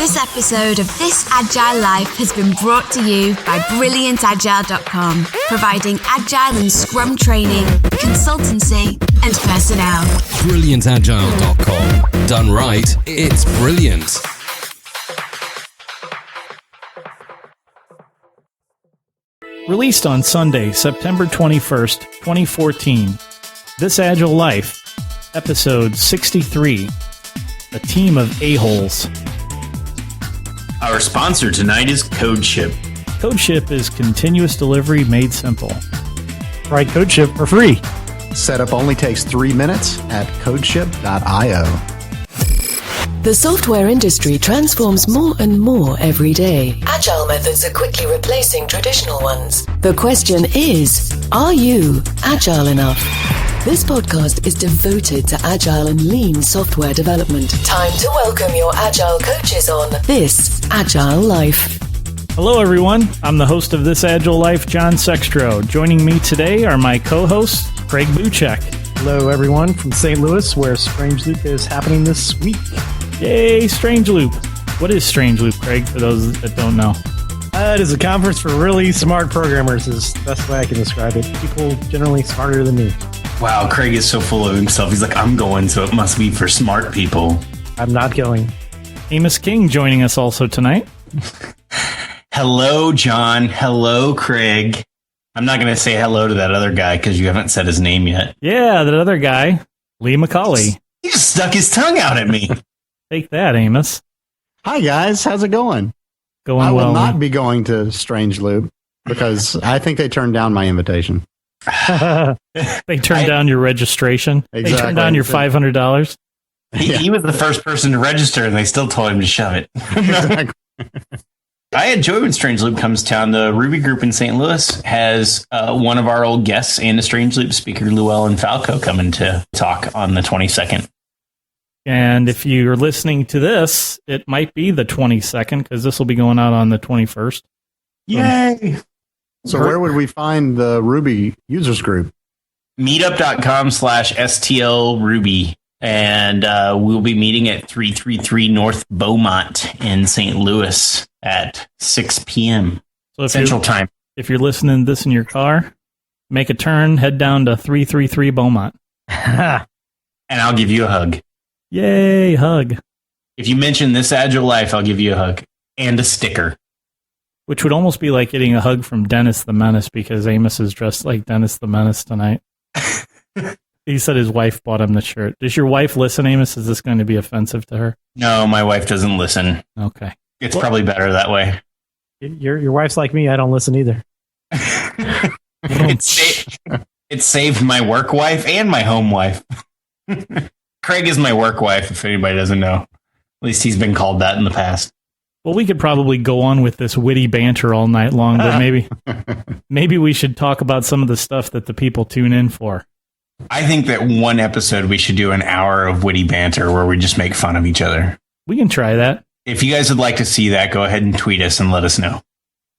This episode of This Agile Life has been brought to you by BrilliantAgile.com, providing Agile and Scrum training, consultancy, and personnel. BrilliantAgile.com. Done right, it's brilliant. Released on Sunday, September 21st, 2014, This Agile Life, Episode 63, A Team of A-Holes. Our sponsor tonight is CodeShip. CodeShip is continuous delivery made simple. Try CodeShip for free. Setup only takes 3 minutes at codeship.io. The software industry transforms more and more every day. Agile methods are quickly replacing traditional ones. The question is, are you agile enough? This podcast is devoted to agile and lean software development. Time to welcome your agile coaches on This Agile Life. Hello, everyone. I'm the host of This Agile Life, John Sextro. Joining me today are my co-hosts, Craig Buchek. Hello, everyone, from St. Louis, where Strange Loop is happening this week. Yay, Strange Loop. What is Strange Loop, Craig, for those that don't know? It is a conference for really smart programmers, is the best way I can describe it. People generally smarter than me. Wow, Craig is so full of himself. He's like, I'm going, so it must be for smart people. I'm not going. Amos King joining us also tonight. Hello, John. Hello, Craig. I'm not going to say hello to that other guy because you haven't said his name yet. Yeah, that other guy, Lee McCauley. He just stuck his tongue out at me. Take that, Amos. Hi, guys. How's it going? Going I well. will not be going to Strange Loop because I think they turned down my invitation. They turned down your registration. Exactly. They turned down your $500. He was the first person to register, and they still told him to shove it. Exactly. I enjoy when Strange Loop comes to town. The Ruby group in St. Louis has one of our old guests and a Strange Loop speaker, Llewellyn Falco, coming to talk on the 22nd. And if you're listening to this, it might be the 22nd because this will be going out on the 21st. Yay! So where would we find the Ruby users group? Meetup.com/STL Ruby. And we'll be meeting at 333 North Beaumont in St. Louis at 6 p.m. So if Central Time. If you're listening to this in your car, make a turn, head down to 333 Beaumont. And I'll give you a hug. Yay, hug. If you mention This Agile Life, I'll give you a hug and a sticker. Which would almost be like getting a hug from Dennis the Menace because Amos is dressed like Dennis the Menace tonight. He said his wife bought him the shirt. Does your wife listen, Amos? Is this going to be offensive to her? No, my wife doesn't listen. Okay. It's probably better that way. Your wife's like me. I don't listen either. It saved my work wife and my home wife. Craig is my work wife, if anybody doesn't know. At least he's been called that in the past. Well, we could probably go on with this witty banter all night long, but maybe we should talk about some of the stuff that the people tune in for. I think that one episode we should do an hour of witty banter where we just make fun of each other. We can try that. If you guys would like to see that, go ahead and tweet us and let us know.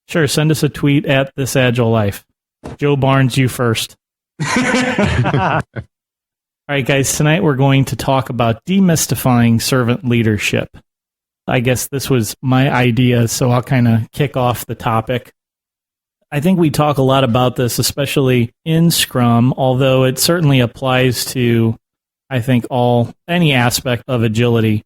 Sure, send us a tweet at This Agile Life. Joe Barnes, you first. All right, guys, tonight we're going to talk about demystifying servant leadership. I guess this was my idea, so I'll kind of kick off the topic. I think we talk a lot about this, especially in Scrum, although it certainly applies to, I think, any aspect of agility,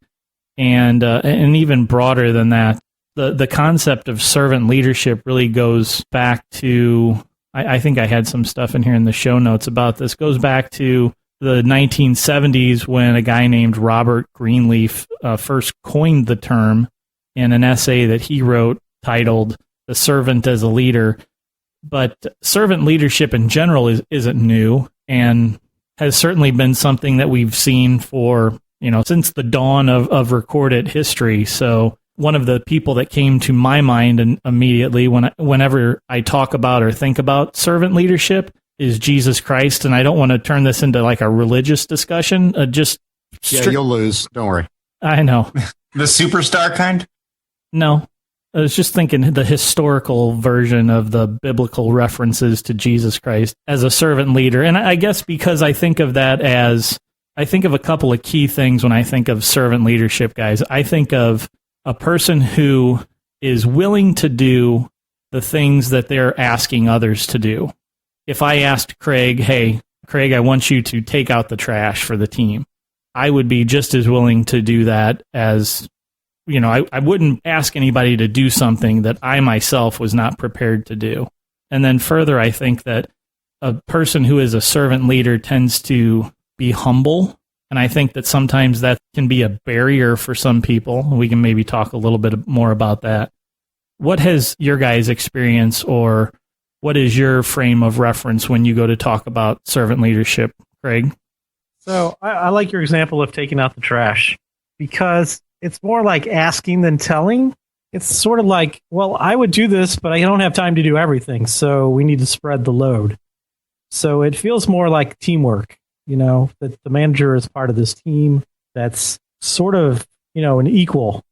and even broader than that. The concept of servant leadership really goes back to, I think I had some stuff in here in the show notes about this, goes back to the 1970s when a guy named Robert Greenleaf first coined the term in an essay that he wrote titled "The Servant as a Leader." But servant leadership in general isn't new and has certainly been something that we've seen for, since the dawn of recorded history. So one of the people that came to my mind immediately whenever I talk about or think about servant leadership is Jesus Christ. And I don't want to turn this into like a religious discussion. You'll lose. Don't worry. I know. The superstar kind? No. I was just thinking the historical version of the biblical references to Jesus Christ as a servant leader. And I guess because I think of that as, I think of a couple of key things when I think of servant leadership, guys. I think of a person who is willing to do the things that they're asking others to do. If I asked Craig, hey, Craig, I want you to take out the trash for the team, I would be just as willing to do that as, I wouldn't ask anybody to do something that I myself was not prepared to do. And then further, I think that a person who is a servant leader tends to be humble. And I think that sometimes that can be a barrier for some people. We can maybe talk a little bit more about that. What has your guys' experience, or what is your frame of reference when you go to talk about servant leadership, Craig? So I like your example of taking out the trash, because it's more like asking than telling. It's sort of like, well, I would do this, but I don't have time to do everything, so we need to spread the load. So it feels more like teamwork, that the manager is part of this team that's sort of, an equal,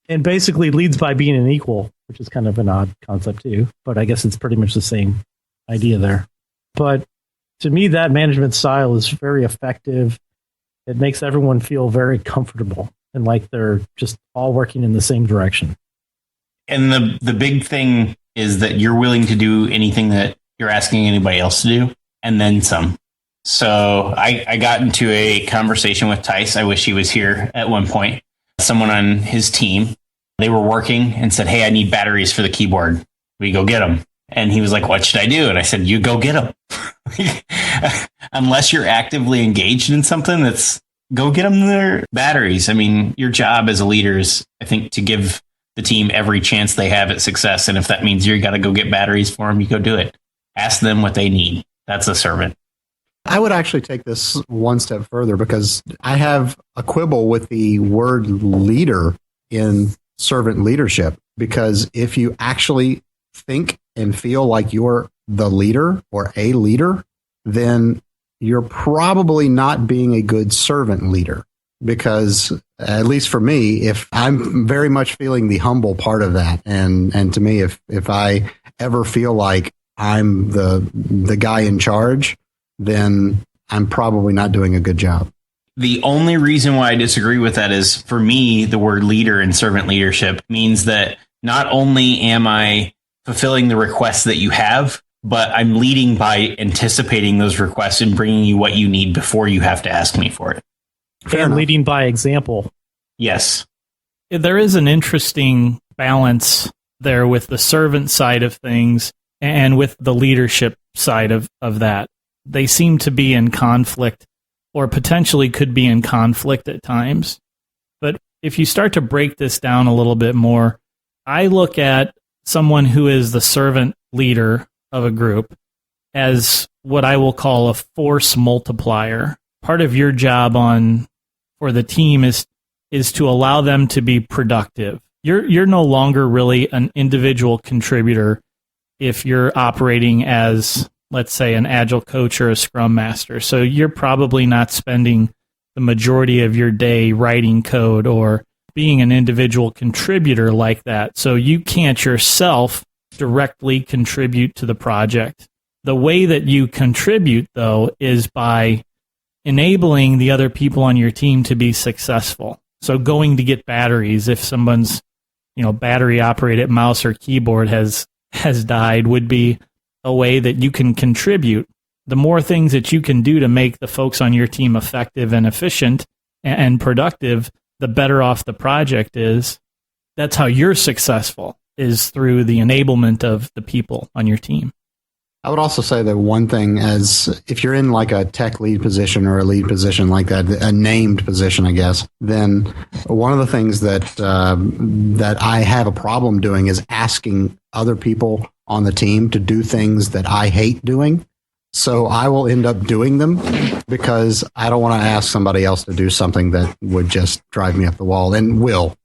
and basically leads by being an equal, which is kind of an odd concept too, but I guess it's pretty much the same idea there. But to me, that management style is very effective. It makes everyone feel very comfortable and like they're just all working in the same direction. And the big thing is that you're willing to do anything that you're asking anybody else to do, and then some. So I got into a conversation with Tice. I wish he was here at one point. Someone on his team, they were working and said, hey, I need batteries for the keyboard. We go get them. And he was like, what should I do? And I said, you go get them. Unless you're actively engaged in something, go get them their batteries. I mean, your job as a leader is, I think, to give the team every chance they have at success. And if that means you got to go get batteries for them, you go do it. Ask them what they need. That's a servant. I would actually take this one step further, because I have a quibble with the word leader in servant leadership, because if you actually think and feel like you're the leader or a leader, then you're probably not being a good servant leader. Because at least for me, if I'm very much feeling the humble part of that, and to me, if I ever feel like I'm the guy in charge, then I'm probably not doing a good job. The only reason why I disagree with that is, for me, the word leader in servant leadership means that not only am I fulfilling the requests that you have, but I'm leading by anticipating those requests and bringing you what you need before you have to ask me for it. And leading by example. Yes. There is an interesting balance there with the servant side of things and with the leadership side of that. They seem to be in conflict, or potentially could be in conflict at times. But if you start to break this down a little bit more, I look at someone who is the servant leader of a group as what I will call a force multiplier. Part of your job for the team is to allow them to be productive. You're no longer really an individual contributor if you're operating as, let's say, an Agile coach or a Scrum Master. So you're probably not spending the majority of your day writing code or being an individual contributor like that. So you can't yourself directly contribute to the project. The way that you contribute, though, is by enabling the other people on your team to be successful. So going to get batteries, if someone's battery operated mouse or keyboard has died, would be a way that you can contribute. The more things that you can do to make the folks on your team effective and efficient and productive, the better off the project is. That's how you're successful, is through the enablement of the people on your team. I would also say that one thing, as if you're in like a tech lead position or a lead position like that, a named position, I guess, then one of the things that I have a problem doing is asking other people on the team to do things that I hate doing. So I will end up doing them because I don't want to ask somebody else to do something that would just drive me up the wall, and will.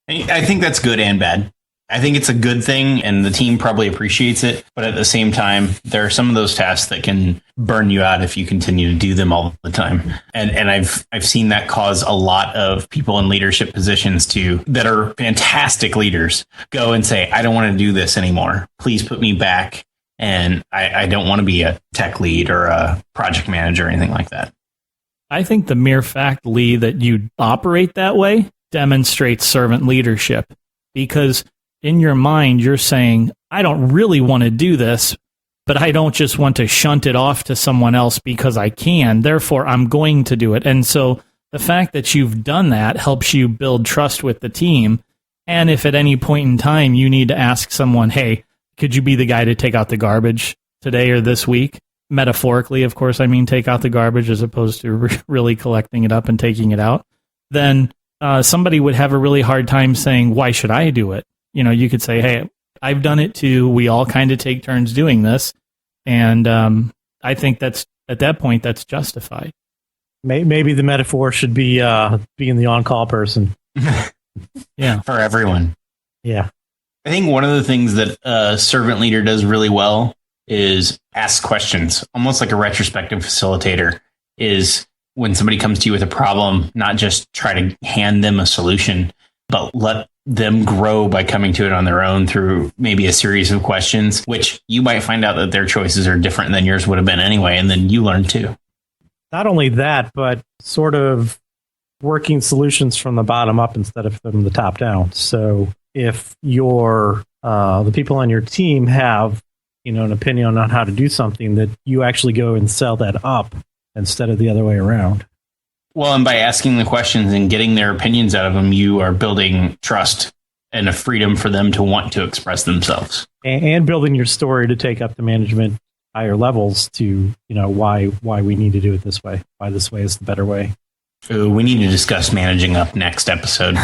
I think that's good and bad. I think it's a good thing, and the team probably appreciates it. But at the same time, there are some of those tasks that can burn you out if you continue to do them all the time. And I've seen that cause a lot of people in leadership positions that are fantastic leaders go and say, I don't want to do this anymore. Please put me back. And I don't want to be a tech lead or a project manager or anything like that. I think the mere fact, Lee, that you operate that way demonstrates servant leadership, because in your mind, you're saying, I don't really want to do this, but I don't just want to shunt it off to someone else because I can. Therefore, I'm going to do it. And so the fact that you've done that helps you build trust with the team. And if at any point in time you need to ask someone, hey, could you be the guy to take out the garbage today or this week? Metaphorically, of course, I mean take out the garbage as opposed to really collecting it up and taking it out. Then somebody would have a really hard time saying, why should I do it? You know, you could say, hey, I've done it too. We all kind of take turns doing this. And I think that's at that point, that's justified. Maybe the metaphor should be being the on-call person. Yeah. For everyone. Yeah. I think one of the things that a servant leader does really well is ask questions, almost like a retrospective facilitator. Is when somebody comes to you with a problem, not just try to hand them a solution, but let them grow by coming to it on their own through maybe a series of questions, which you might find out that their choices are different than yours would have been anyway. And then you learn too. Not only that, but sort of working solutions from the bottom up instead of from the top down. So if the people on your team have, an opinion on how to do something, that you actually go and sell that up instead of the other way around. Well, and by asking the questions and getting their opinions out of them, you are building trust and a freedom for them to want to express themselves. And building your story to take up the management higher levels to, why we need to do it this way, why this way is the better way. Ooh, we need to discuss managing up next episode.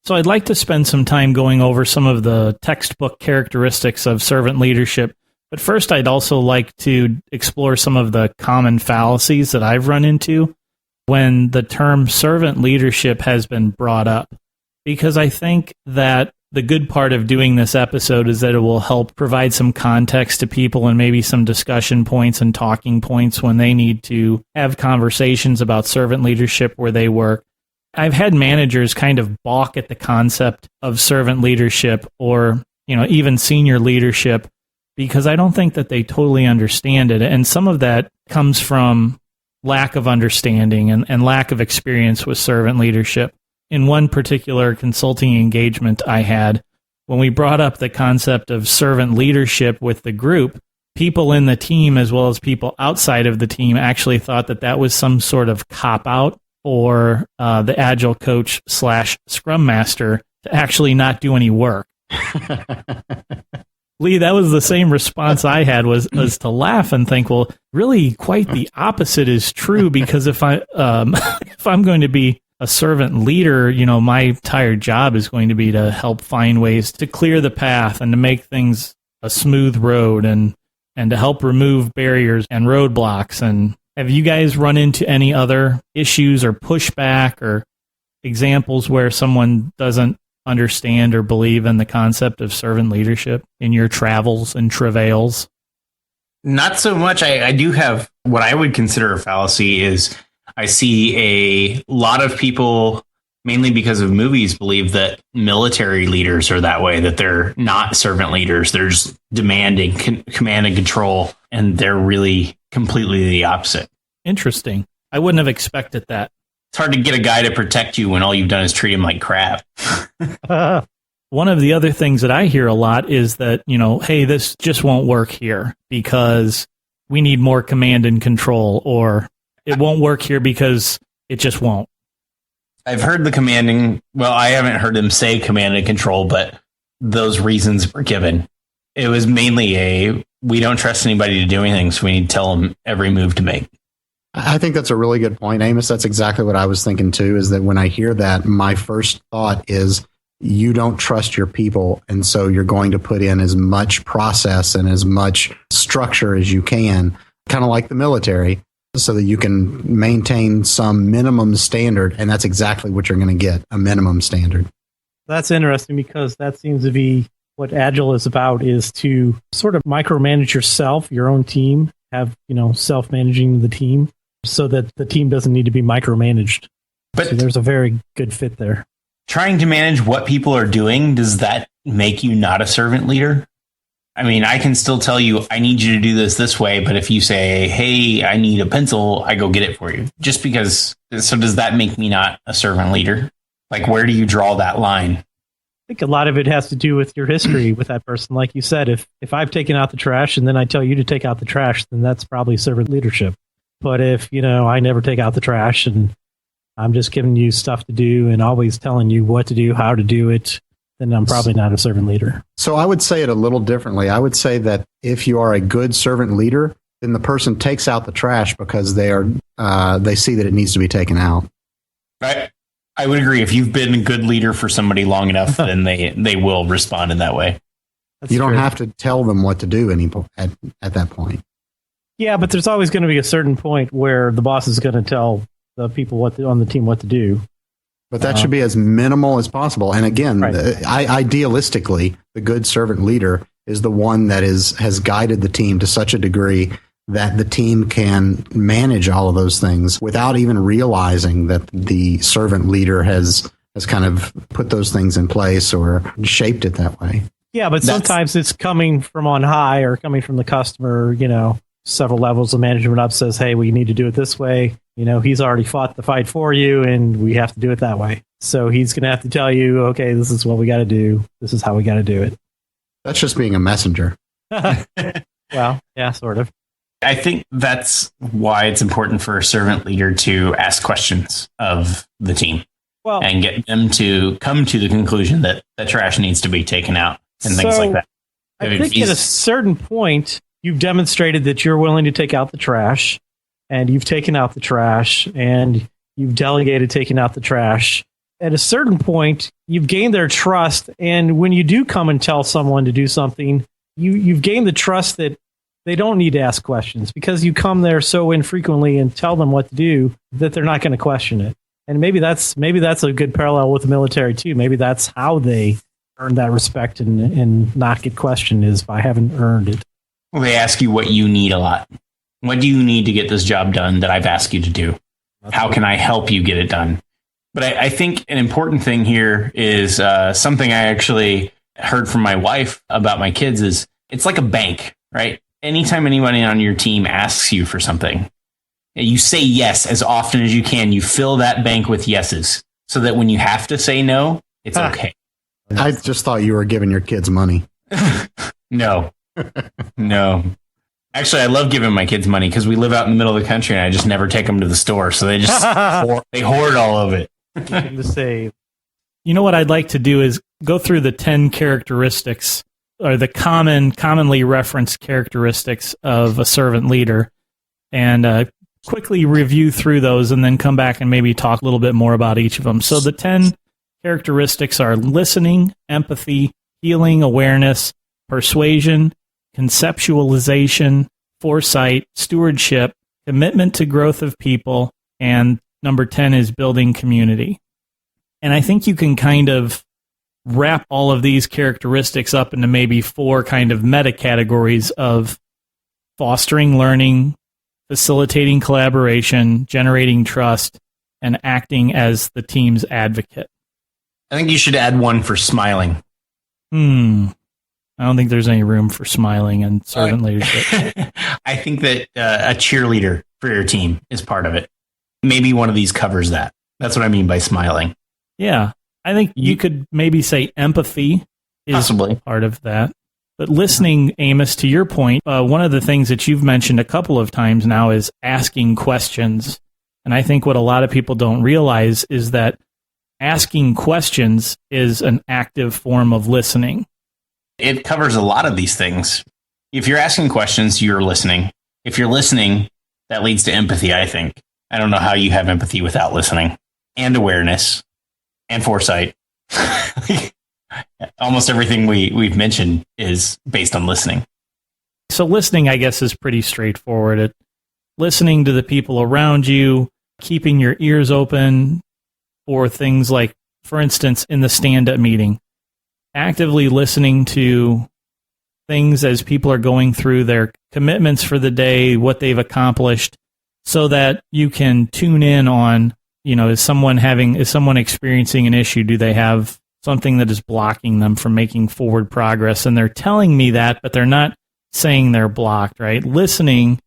So I'd like to spend some time going over some of the textbook characteristics of servant leadership. But first, I'd also like to explore some of the common fallacies that I've run into when the term servant leadership has been brought up. Because I think that the good part of doing this episode is that it will help provide some context to people and maybe some discussion points and talking points when they need to have conversations about servant leadership where they work. I've had managers kind of balk at the concept of servant leadership or, even senior leadership because I don't think that they totally understand it. And some of that comes from lack of understanding and lack of experience with servant leadership. In one particular consulting engagement I had, when we brought up the concept of servant leadership with the group, people in the team as well as people outside of the team actually thought that that was some sort of cop-out or the Agile coach / Scrum Master to actually not do any work. Lee, that was the same response I had was to laugh and think, well, really quite the opposite is true, because if I'm going to be a servant leader, my entire job is going to be to help find ways to clear the path and to make things a smooth road and to help remove barriers and roadblocks. And have you guys run into any other issues or pushback or examples where someone doesn't understand or believe in the concept of servant leadership in your travels and travails? Not so much. I do have what I would consider a fallacy is I see a lot of people, mainly because of movies, believe that military leaders are that way, that they're not servant leaders. They're just demanding command and control, and they're really completely the opposite. Interesting. I wouldn't have expected that. It's hard to get a guy to protect you when all you've done is treat him like crap. One of the other things that I hear a lot is that, hey, this just won't work here because we need more command and control, or it won't work here because it just won't. I've heard the commanding. Well, I haven't heard them say command and control, but those reasons were given. It was mainly we don't trust anybody to do anything, so we need to tell them every move to make. I think that's a really good point, Amos. That's exactly what I was thinking too, is that when I hear that, my first thought is you don't trust your people. And so you're going to put in as much process and as much structure as you can, kind of like the military, so that you can maintain some minimum standard. And that's exactly what you're going to get, a minimum standard. That's interesting, because that seems to be what Agile is about, is to sort of micromanage yourself, your own team, have, self-managing the team so that the team doesn't need to be micromanaged. But so there's a very good fit there. Trying to manage what people are doing, does that make you not a servant leader? I mean, I can still tell you, I need you to do this way. But if you say, hey, I need a pencil, I go get it for you. Just because. So does that make me not a servant leader? Like, where do you draw that line? I think a lot of it has to do with your history with that person. Like you said, if I've taken out the trash and then I tell you to take out the trash, then that's probably servant leadership. But if, I never take out the trash and I'm just giving you stuff to do and always telling you what to do, how to do it, then I'm probably not a servant leader. So I would say it a little differently. I would say that if you are a good servant leader, then the person takes out the trash because they see that it needs to be taken out. Right. I would agree. If you've been a good leader for somebody long enough, then they will respond in that way. You don't have to tell them what to do at that point. Yeah, but there's always going to be a certain point where the boss is going to tell the people on the team what to do. But that should be as minimal as possible. And again, right. Idealistically, the good servant leader is the one that has guided the team to such a degree that the team can manage all of those things without even realizing that the servant leader has kind of put those things in place or shaped it that way. Yeah, but sometimes it's coming from on high or coming from the customer, several levels of management up says, hey, we need to do it this way. He's already fought the fight for you and we have to do it that way. So he's going to have to tell you, okay, this is what we got to do. This is how we got to do it. That's just being a messenger. Well, yeah, sort of. I think that's why it's important for a servant leader to ask questions of the team and get them to come to the conclusion that the trash needs to be taken out and things like that. I think at a certain point, you've demonstrated that you're willing to take out the trash, and you've taken out the trash, and you've delegated taking out the trash. At a certain point, you've gained their trust, and when you do come and tell someone to do something, you've gained the trust that they don't need to ask questions because you come there so infrequently and tell them what to do that they're not going to question it. And maybe that's a good parallel with the military too. Maybe that's how they earn that respect and not get questioned is by having earned it. Well, they ask you what you need a lot. What do you need to get this job done that I've asked you to do? How can I help you get it done? But I think an important thing here is something I actually heard from my wife about my kids is it's like a bank, right? Anytime anybody on your team asks you for something, you say yes as often as you can. You fill that bank with yeses so that when you have to say no, it's okay. I just thought you were giving your kids money. No. Actually, I love giving my kids money because we live out in the middle of the country and I just never take them to the store. So they just they hoard all of it. To save. You know what I'd like to do is go through the 10 characteristics or the commonly referenced characteristics of a servant leader and quickly review through those and then come back and maybe talk a little bit more about each of them. So the 10 characteristics are listening, empathy, healing, awareness, persuasion, conceptualization, foresight, stewardship, commitment to growth of people, and number 10 is building community. And I think you can kind of wrap all of these characteristics up into maybe 4 kind of meta categories of fostering learning, facilitating collaboration, generating trust, and acting as the team's advocate. I think you should add one for smiling. I don't think there's any room for smiling and servant leadership. I think that a cheerleader for your team is part of it. Maybe one of these covers that. That's what I mean by smiling. Yeah. I think you could maybe say empathy is possibly part of that. But listening, Amos, to your point, one of the things that you've mentioned a couple of times now is asking questions. And I think what a lot of people don't realize is that asking questions is an active form of listening. It covers a lot of these things. If you're asking questions, you're listening. If you're listening, that leads to empathy, I think. I don't know how you have empathy without listening. And awareness. And foresight. Almost everything we've mentioned is based on listening. So listening, I guess, is pretty straightforward. Listening to the people around you, keeping your ears open for things like, for instance, in the stand-up meeting, actively listening to things as people are going through their commitments for the day, what they've accomplished, so that you can tune in on, is someone experiencing an issue? Do they have something that is blocking them from making forward progress. And they're telling me that, but they're not saying they're blocked, right? Listening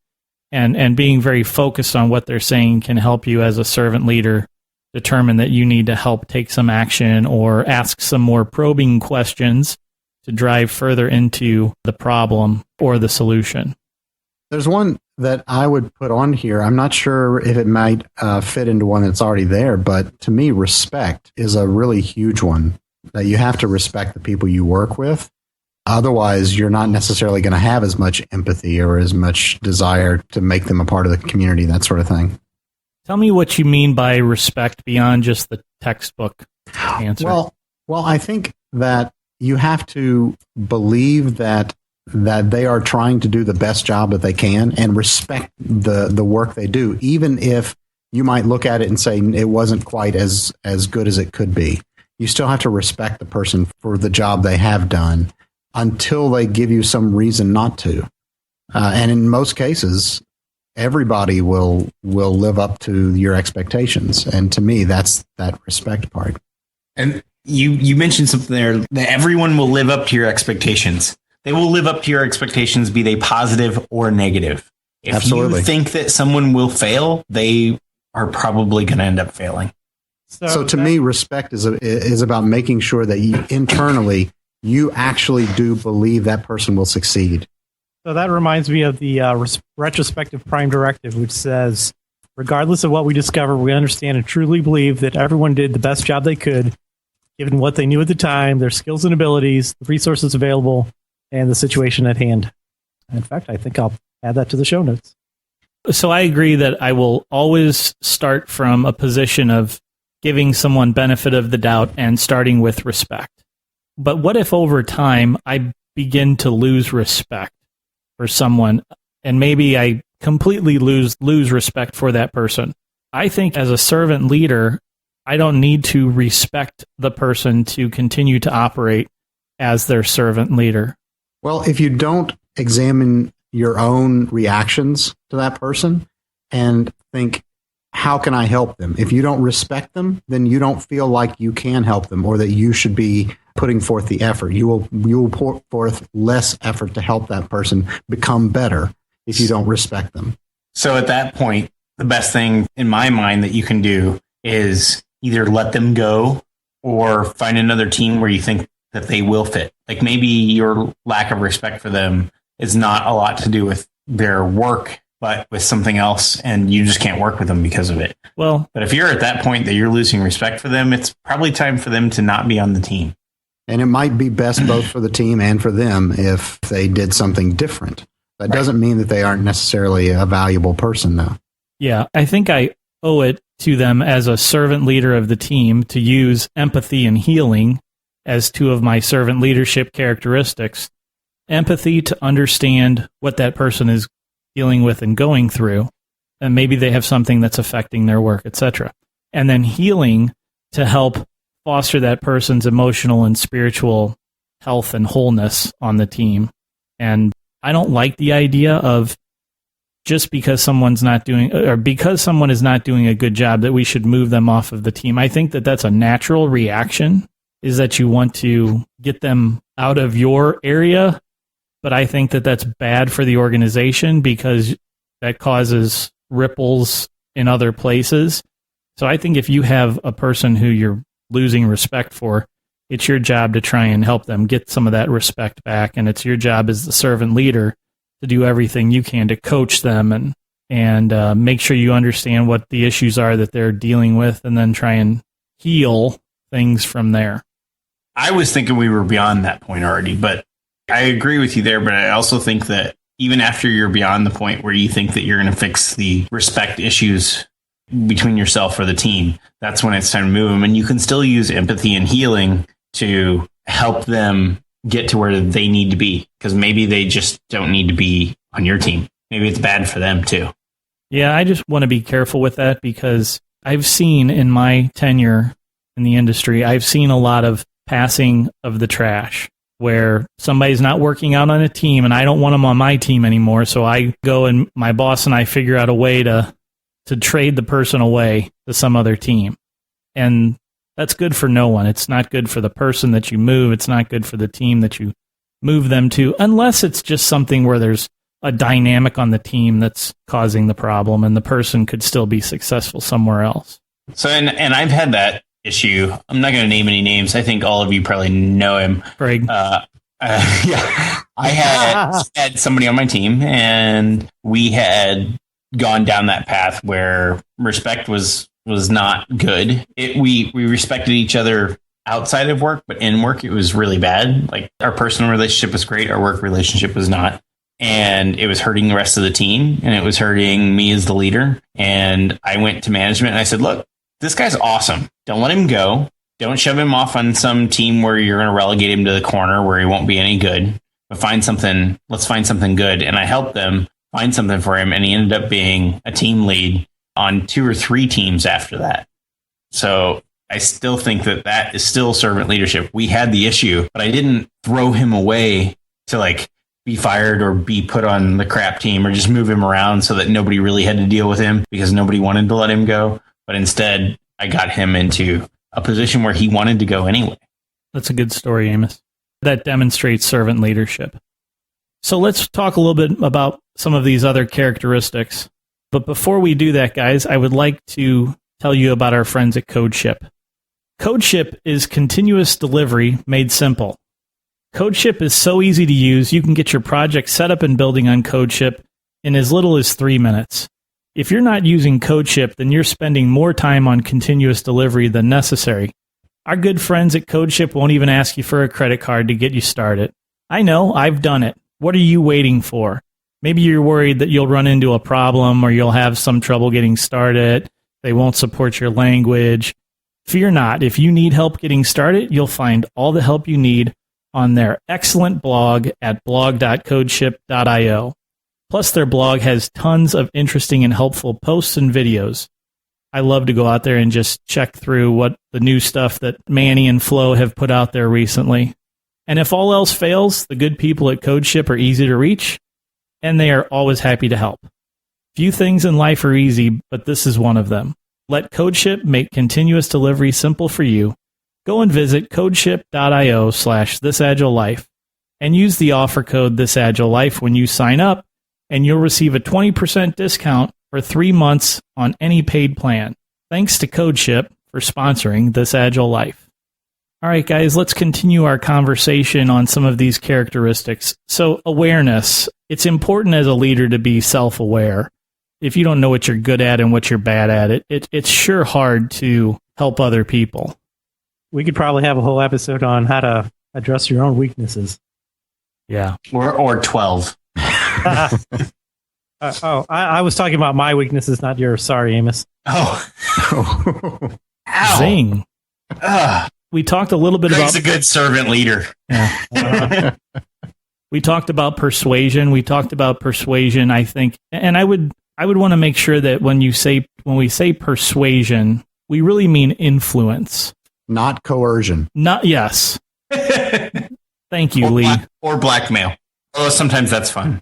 and being very focused on what they're saying can help you as a servant leader determine that you need to help take some action or ask some more probing questions to drive further into the problem or the solution. There's one that I would put on here. I'm not sure if it might fit into one that's already there, but to me, respect is a really huge one. That you have to respect the people you work with. Otherwise, you're not necessarily going to have as much empathy or as much desire to make them a part of the community, that sort of thing. Tell me what you mean by respect beyond just the textbook answer. Well, I think that you have to believe that they are trying to do the best job that they can and respect the work they do, even if you might look at it and say it wasn't quite as good as it could be. You still have to respect the person for the job they have done until they give you some reason not to. And in most cases, everybody will live up to your expectations. And to me, that's that respect part. And you mentioned something there that everyone will live up to your expectations. They will live up to your expectations, be they positive or negative. If Absolutely. you think that someone will fail, they are probably going to end up failing. So to me, respect is about making sure that internally you actually do believe that person will succeed. So that reminds me of the retrospective prime directive, which says, regardless of what we discover, we understand and truly believe that everyone did the best job they could, given what they knew at the time, their skills and abilities, the resources available, and the situation at hand. In fact, I think I'll add that to the show notes. So I agree that I will always start from a position of giving someone benefit of the doubt and starting with respect. But what if over time I begin to lose respect for someone and maybe I completely lose respect for that person? I think as a servant leader, I don't need to respect the person to continue to operate as their servant leader. Well, if you don't examine your own reactions to that person and think, how can I help them? If you don't respect them, then you don't feel like you can help them or that you should be putting forth the effort. You will put forth less effort to help that person become better if you don't respect them. So at that point, the best thing in my mind that you can do is either let them go or find another team where you think that they will fit. Like maybe your lack of respect for them is not a lot to do with their work, but with something else, and you just can't work with them because of it. Well, but if you're at that point that you're losing respect for them, it's probably time for them to not be on the team. And it might be best both for the team and for them if they did something different. That doesn't mean that they aren't necessarily a valuable person, though. Yeah, I think I owe it to them as a servant leader of the team to use empathy and healing as two of my servant leadership characteristics. Empathy to understand what that person is dealing with and going through, and maybe they have something that's affecting their work, etc. And then healing to help foster that person's emotional and spiritual health and wholeness on the team. And I don't like the idea of just because someone's not doing, or because someone is not doing a good job, that we should move them off of the team. I think that that's a natural reaction, is that you want to get them out of your area. But I think that that's bad for the organization because that causes ripples in other places. So I think if you have a person who you're losing respect for, it's your job to try and help them get some of that respect back. And it's your job as the servant leader to do everything you can to coach them and make sure you understand what the issues are that they're dealing with, and then try and heal things from there. I was thinking we were beyond that point already, but I agree with you there. But I also think that even after you're beyond the point where you think that you're going to fix the respect issues between yourself or the team, that's when it's time to move them. And you can still use empathy and healing to help them get to where they need to be, because maybe they just don't need to be on your team. Maybe it's bad for them too. Yeah, I just want to be careful with that, because I've seen in my tenure in the industry, I've seen a lot of passing of the trash, where somebody's not working out on a team and I don't want them on my team anymore. So I go and my boss and I figure out a way to trade the person away to some other team. And That's good for no one. It's not good for the person that you move. It's not good for the team that you move them to, unless it's just something where there's a dynamic on the team that's causing the problem and the person could still be successful somewhere else. So, and I've had that issue. I'm not going to name any names. I think all of you probably know him. Greg. Yeah. I had somebody on my team, and we had gone down that path where respect was not good. We respected each other outside of work, but in work, it was really bad. Like, our personal relationship was great. Our work relationship was not. And it was hurting the rest of the team, and it was hurting me as the leader. And I went to management and I said, look, this guy's awesome. Don't let him go. Don't shove him off on some team where you're going to relegate him to the corner where he won't be any good. But let's find something good. And I helped them find something for him. And he ended up being a team lead on 2 or 3 teams after that. So I still think that is still servant leadership. We had the issue, but I didn't throw him away to like be fired or be put on the crap team or just move him around so that nobody really had to deal with him because nobody wanted to let him go. But instead, I got him into a position where he wanted to go anyway. That's a good story, Amos. That demonstrates servant leadership. So let's talk a little bit about some of these other characteristics. But before we do that, guys, I would like to tell you about our friends at CodeShip. CodeShip is continuous delivery made simple. CodeShip is so easy to use, you can get your project set up and building on CodeShip in as little as 3 minutes. If you're not using CodeShip, then you're spending more time on continuous delivery than necessary. Our good friends at CodeShip won't even ask you for a credit card to get you started. I know, I've done it. What are you waiting for? Maybe you're worried that you'll run into a problem or you'll have some trouble getting started. They won't support your language. Fear not. If you need help getting started, you'll find all the help you need on their excellent blog at blog.codeship.io. Plus, their blog has tons of interesting and helpful posts and videos. I love to go out there and just check through what the new stuff that Manny and Flo have put out there recently. And if all else fails, the good people at CodeShip are easy to reach, and they are always happy to help. Few things in life are easy, but this is one of them. Let CodeShip make continuous delivery simple for you. Go and visit codeship.io/thisagilelife and use the offer code thisagilelife when you sign up, and you'll receive a 20% discount for 3 months on any paid plan. Thanks to CodeShip for sponsoring This Agile Life. All right, guys, let's continue our conversation on some of these characteristics. So, awareness. It's important as a leader to be self-aware. If you don't know what you're good at and what you're bad at, it's sure hard to help other people. We could probably have a whole episode on how to address your own weaknesses. Yeah. Or 12. I was talking about my weaknesses, not yours. Sorry, Amos. Oh. Ow. Zing. We talked a little bit Greg's about... a good servant leader. Yeah. We talked about persuasion. I think, and I would want to make sure that when we say persuasion, we really mean influence, not coercion. Yes. Thank you, Lee. Or blackmail. Oh, sometimes that's fun.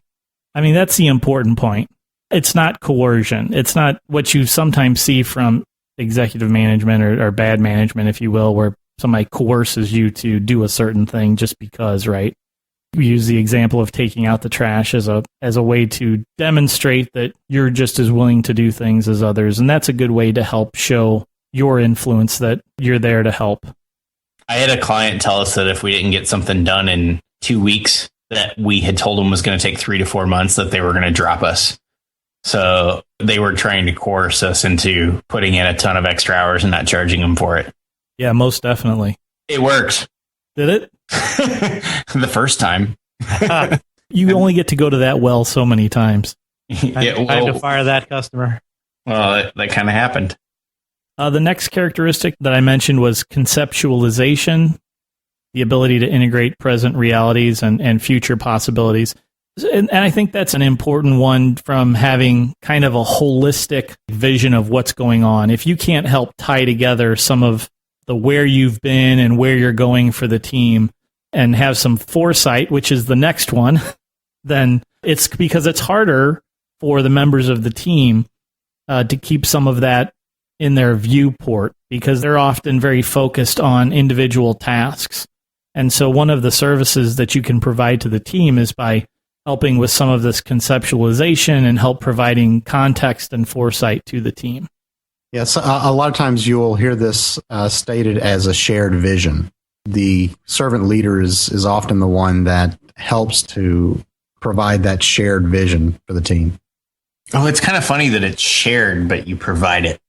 I mean, that's the important point. It's not coercion. It's not what you sometimes see from executive management or bad management, if you will, where somebody coerces you to do a certain thing just because, right? We use the example of taking out the trash as a way to demonstrate that you're just as willing to do things as others. And that's a good way to help show your influence, that you're there to help. I had a client tell us that if we didn't get something done in 2 weeks that we had told them was going to take 3 to 4 months, that they were going to drop us. So they were trying to coerce us into putting in a ton of extra hours and not charging them for it. Yeah, most definitely. It worked. Did it? The first time. You only get to go to that well so many times. I had to fire that customer. Well, that kind of happened. The next characteristic that I mentioned was conceptualization, the ability to integrate present realities and future possibilities. And I think that's an important one from having kind of a holistic vision of what's going on. If you can't help tie together some of the where you've been and where you're going for the team and have some foresight, which is the next one, then it's because it's harder for the members of the team to keep some of that in their viewport because they're often very focused on individual tasks. And so one of the services that you can provide to the team is by helping with some of this conceptualization and help providing context and foresight to the team. Yes, a lot of times you'll hear this stated as a shared vision. The servant leader is often the one that helps to provide that shared vision for the team. Oh, it's kind of funny that it's shared, but you provide it.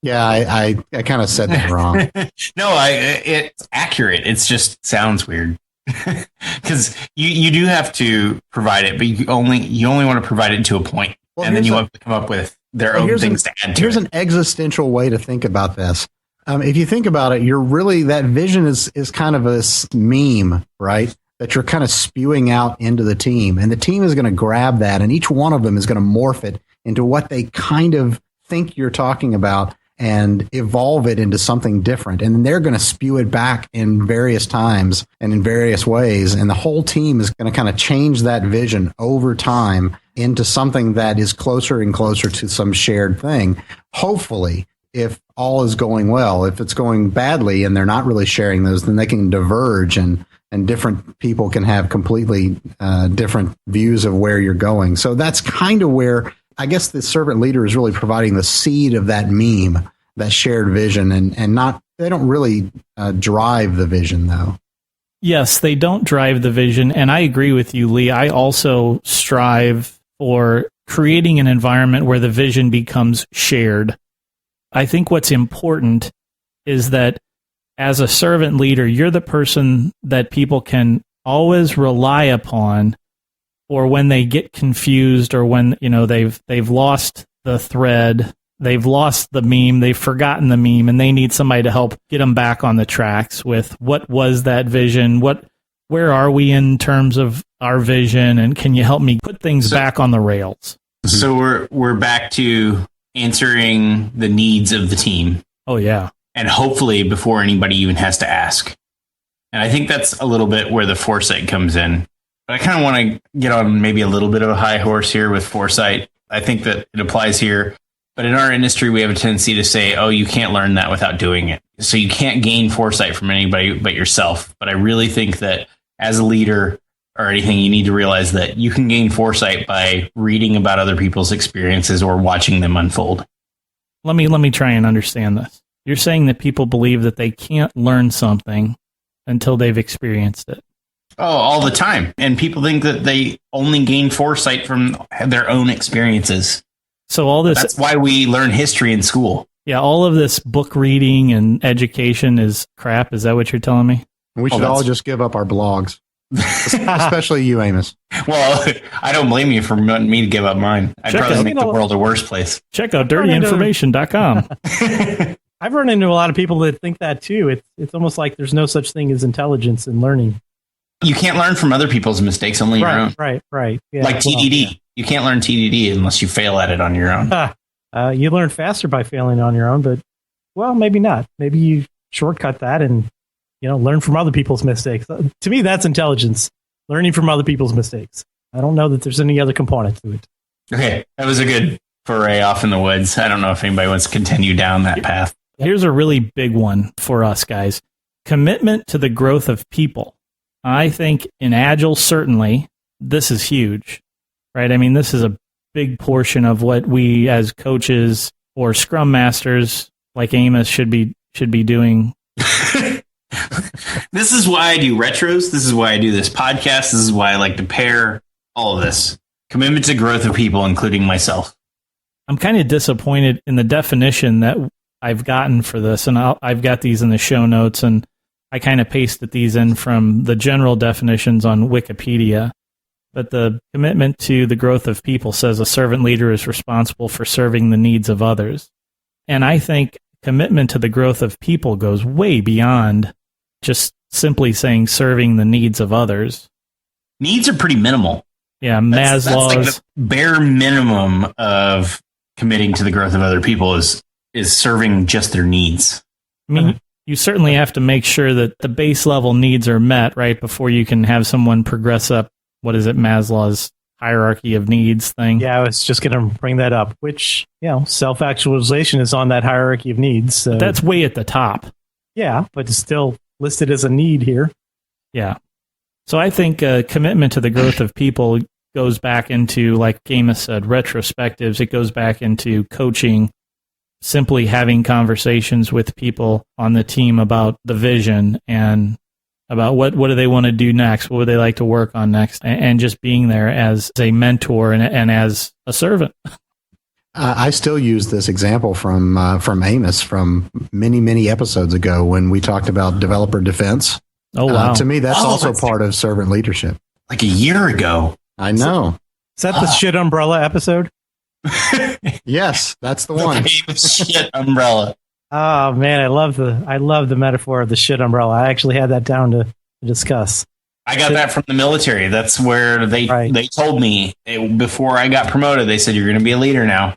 Yeah, I kind of said that wrong. No, it's accurate. It just sounds weird because you do have to provide it, but you only want to provide it to a point, and then you have to come up with their own things to add to Here's it. an existential way to think about this. If you think about it, you're really, that vision is kind of a meme, right? That you're kind of spewing out into the team, and the team is going to grab that, and each one of them is going to morph it into what they kind of think you're talking about and evolve it into something different. And then they're going to spew it back in various times and in various ways. And the whole team is going to kind of change that vision over time into something that is closer and closer to some shared thing. Hopefully, if all is going well. If it's going badly and they're not really sharing those, then they can diverge and different people can have completely different views of where you're going. So that's kind of where I guess the servant leader is really providing the seed of that meme, that shared vision, and not, they don't really drive the vision though. Yes, they don't drive the vision. And I agree with you, Lee. I also strive for creating an environment where the vision becomes shared. I think what's important is that as a servant leader, you're the person that people can always rely upon, or when they get confused, or when they've lost the thread, they've lost the meme, they've forgotten the meme, and they need somebody to help get them back on the tracks with what was that vision, where are we in terms of our vision, and can you help me put things back on the rails? So we're back to answering the needs of the team. Oh yeah. And hopefully before anybody even has to ask. And I think that's a little bit where the foresight comes in. But I kind of want to get on maybe a little bit of a high horse here with foresight. I think that it applies here. But in our industry, we have a tendency to say, oh, you can't learn that without doing it. So you can't gain foresight from anybody but yourself. But I really think that as a leader or anything, you need to realize that you can gain foresight by reading about other people's experiences or watching them unfold. Let me try and understand this. You're saying that people believe that they can't learn something until they've experienced it. Oh, all the time. And people think that they only gain foresight from their own experiences. So all this, that's why we learn history in school. Yeah, all of this book reading and education is crap. Is that what you're telling me? We should all just give up our blogs. Especially you, Amos. Well, I don't blame you for wanting me to give up mine. I'd probably make the world a worse place. Check out dirtyinformation.com. I've run into a lot of people that think that too. It's almost like there's no such thing as intelligence in learning. You can't learn from other people's mistakes, only your own. Right. Yeah, like TDD. You can't learn TDD unless you fail at it on your own. You learn faster by failing on your own, but, well, maybe not. Maybe you shortcut that and, learn from other people's mistakes. To me, that's intelligence, learning from other people's mistakes. I don't know that there's any other component to it. Okay, that was a good foray off in the woods. I don't know if anybody wants to continue down that path. Here's a really big one for us guys. Commitment to the growth of people. I think in Agile, certainly, this is huge, right? I mean, this is a big portion of what we as coaches or Scrum Masters like Amos should be doing. This is why I do retros. This is why I do this podcast. This is why I like to pair all of this. Commitment to growth of people, including myself. I'm kind of disappointed in the definition that I've gotten for this, and I've got these in the show notes, and I kind of pasted these in from the general definitions on Wikipedia. But the commitment to the growth of people says a servant leader is responsible for serving the needs of others. And I think commitment to the growth of people goes way beyond just simply saying serving the needs of others. Needs are pretty minimal. Yeah, Maslow's. That's like the bare minimum of committing to the growth of other people is serving just their needs. I mean, you certainly have to make sure that the base level needs are met, right, before you can have someone progress up, what is it, Maslow's hierarchy of needs thing. Yeah, I was just going to bring that up, which, self-actualization is on that hierarchy of needs. So. That's way at the top. Yeah, but it's still listed as a need here. Yeah. So I think commitment to the growth of people goes back into, like Amos said, retrospectives. It goes back into coaching, simply having conversations with people on the team about the vision and about what do they want to do next, what would they like to work on next, and just being there as a mentor and as a servant. I still use this example from Amos from many episodes ago when we talked about developer defense. Oh, wow. To me, that's also part of servant leadership. Like a year ago. I know. Is that the shit umbrella episode? Yes, that's the one. Shit umbrella. Oh man, I love the metaphor of the shit umbrella. I actually had that down to discuss. I got that from the military. That's where they told me before I got promoted. They said, you're going to be a leader now.